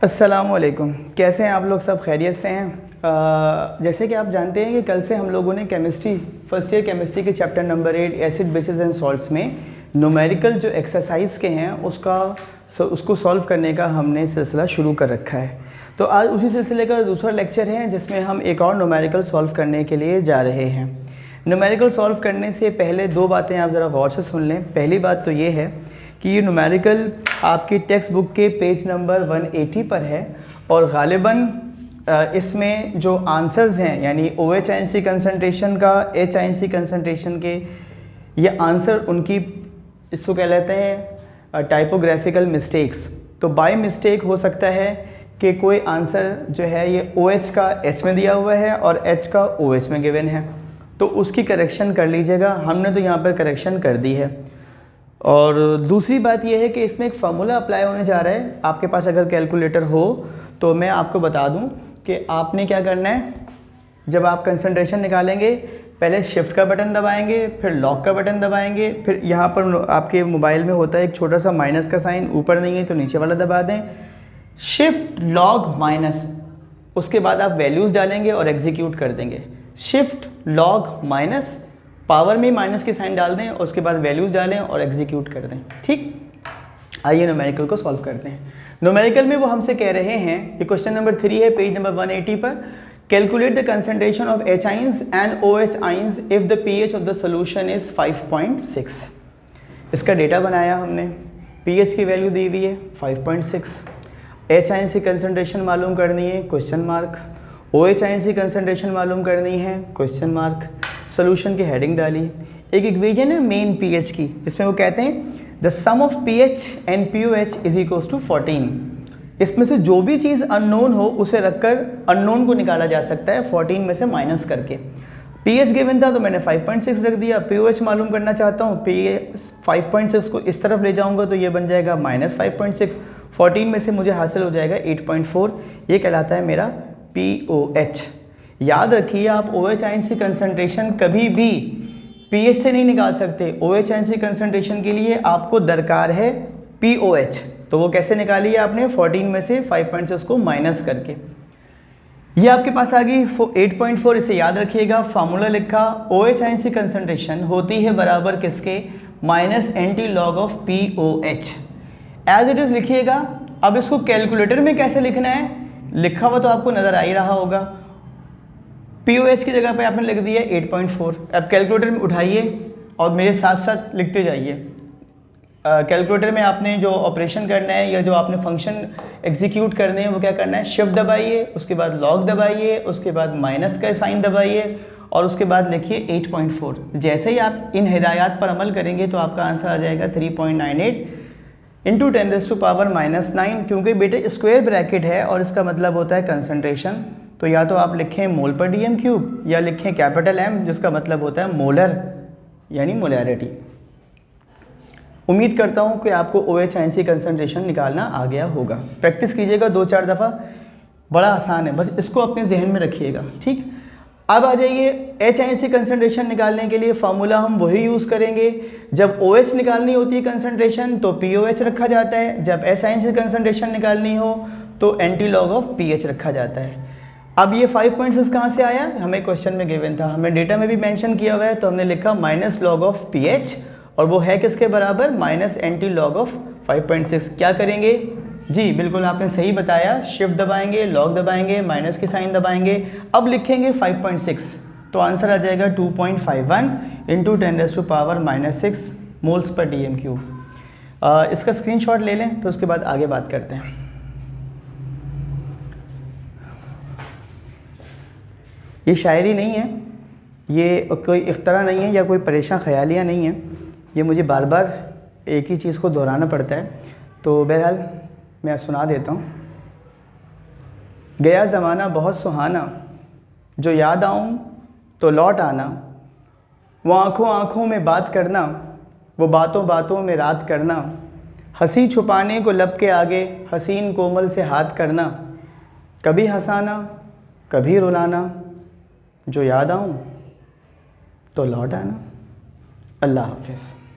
अस्सलामुअलैकुम। कैसे हैं आप लोग? सब खैरियत से हैं? जैसे कि आप जानते हैं कि कल से हम लोगों ने केमिस्ट्री फर्स्ट ईयर केमिस्ट्री के chapter number 8 acid basis and salts में न्यूमेरिकल जो एक्सरसाइज के हैं उसको सॉल्व करने का हमने सिलसिला शुरू कर रखा है। तो आज उसी सिलसिले का दूसरा लेक्चर है जिसमें हम एक और न्यूमेरिकल सॉल्व करने के लिए जा रहे हैं। न्यूमेरिकल सॉल्व करने से पहले दो बातें आप ज़रा गौर से सुन लें। पहली बात तो ये है कि ये न्यूमेरिकल आपकी टेक्स्ट बुक के पेज नंबर 180 पर है और ग़ालिबन इसमें जो आंसर्स हैं यानी OH आयन कंसनट्रेशन का H आयन कंसनट्रेशन के ये आंसर उनकी इसको कह लेते हैं टाइपोग्राफिकल मिस्टेक्स। तो बाय मिस्टेक हो सकता है कि कोई आंसर जो है ये OH का H में दिया हुआ है और H का OH में गिवन है, तो उसकी करेक्शन कर लीजिएगा। हमने तो यहाँ पर करेक्शन कर दी है। और दूसरी बात यह है कि इसमें एक फार्मूला अप्लाई होने जा रहा है। आपके पास अगर कैलकुलेटर हो तो मैं आपको बता दूं कि आपने क्या करना है। जब आप कंसंट्रेशन निकालेंगे पहले शिफ्ट का बटन दबाएंगे, फिर लॉक का बटन दबाएंगे, फिर यहाँ पर आपके मोबाइल में होता है एक छोटा सा माइनस का साइन, ऊपर नहीं है तो नीचे वाला दबा दें, शिफ्ट लॉग माइनस। उसके बाद आप वैल्यूज़ डालेंगे और एग्जीक्यूट कर देंगे। शिफ्ट लॉग माइनस, पावर में माइनस के साइन डाल दें, उसके बाद वैल्यूज़ डालें और एग्जीक्यूट कर दें। ठीक, आइए न्यूमेरिकल को सॉल्व करते हैं। न्यूमेरिकल में वो हमसे कह रहे हैं, ये क्वेश्चन नंबर 3 है पेज नंबर 180 पर। Calculate the concentration of H ions and OH ions if the pH of the solution is 5.6। इसका डेटा बनाया हमने, pH की वैल्यू दी हुई है 5.6, H आइंस की कंसंट्रेशन मालूम करनी है क्वेश्चन मार्क, OH आइंस की कंसंट्रेशन मालूम करनी है क्वेश्चन मार्क, सोल्यूशन की हेडिंग डाली। एक इक्वेशन है मेन pH की जिसमें वो कहते हैं the sum of pH and POH is equals to 14। इसमें से जो भी चीज़ अननोन हो उसे रखकर अननोन को निकाला जा सकता है 14 में से माइनस करके। pH गिवन था तो मैंने 5.6 रख दिया। POH मालूम करना चाहता हूँ, pH 5.6 को इस तरफ ले जाऊँगा तो ये बन जाएगा -5.6। 14 में से मुझे हासिल हो जाएगा 8.4। ये कहलाता है मेरा POH। याद रखिए आप OH आयन की कंसंट्रेशन कभी भी pH से नहीं निकाल सकते। OH आयन की कंसंट्रेशन के लिए आपको दरकार है POH। तो वो कैसे निकाली है आपने? 14 में से 5.6 को माइनस करके। ये आपके पास आ गई 8.4। इसे याद रखिएगा, फार्मूला लिखा, OH आयन की कंसंट्रेशन होती है बराबर किसके? -NT log of POH। As it is लिखिएगा। अब इसको कैलकुलेटर में कैसे लिखना है, लिखा हुआ तो आपको नज़र आ ही रहा होगा। POH की जगह पे आपने लिख दिया 8.4। अब कैलकुलेटर में उठाइए और मेरे साथ साथ लिखते जाइए। कैलकुलेटर में आपने जो ऑपरेशन करना है या जो आपने फंक्शन एग्जीक्यूट करने हैं वो क्या करना है? शिफ्ट दबाइए, उसके बाद लॉग दबाइए, उसके बाद माइनस का साइन दबाइए और उसके बाद लिखिए 8.4। जैसे ही आप इन हिदायत पर अमल करेंगे तो आपका आंसर आ जाएगा 3.98 इंटू 10⁻⁻⁹। क्योंकि बेटे स्क्वायर ब्रैकेट है और इसका मतलब होता है कंसंट्रेशन, तो या तो आप लिखें मोल पर DM³ या लिखें कैपिटल M जिसका मतलब होता है मोलर यानी मोलैरिटी। उम्मीद करता हूँ कि आपको OH आयन की कंसंट्रेशन निकालना आ गया होगा। प्रैक्टिस कीजिएगा 2-4 दफ़ा, बड़ा आसान है, बस इसको अपने जहन में रखिएगा। ठीक, अब आ जाइए H आयन की कंसंट्रेशन निकालने के लिए फार्मूला हम वही यूज़ करेंगे। जब OH निकालनी होती है कंसंट्रेशन तो POH रखा जाता है, जब H आयन की कंसंट्रेशन निकालनी हो तो NT log ऑफ PH रखा जाता है। अब ये 5.6 कहाँ से आया? हमें क्वेश्चन में गिवन था, हमने डेटा में भी मेंशन किया हुआ है, तो हमने लिखा -log ऑफ PH और वो है किसके बराबर? -NT log of 5.6। क्या करेंगे जी? बिल्कुल आपने सही बताया, शिफ्ट दबाएंगे, लॉग दबाएंगे, माइनस की साइन दबाएंगे, अब लिखेंगे 5.6 तो आंसर आ जाएगा 2.51 इंटू 10⁻⁻⁶ मोल्स पर DM³। इसका स्क्रीनशॉट ले लें, फिर उसके बाद आगे बात करते हैं। ये शायरी नहीं है, ये कोई इख्तरा नहीं है या कोई परेशान ख्यालियाँ नहीं हैं, ये मुझे बार बार एक ही चीज़ को दोहराना पड़ता है। तो बहरहाल मैं सुना देता हूँ। गया ज़माना बहुत सुहाना, जो याद आऊँ तो लौट आना, वो आँखों आँखों में बात करना, वो बातों बातों में रात करना, हंसी छुपाने को लब के आगे हसीन कोमल से हाथ करना, कभी हंसाना कभी रुलाना, जो याद आऊँ तो लौट आना। अल्लाह हाफ़िज़।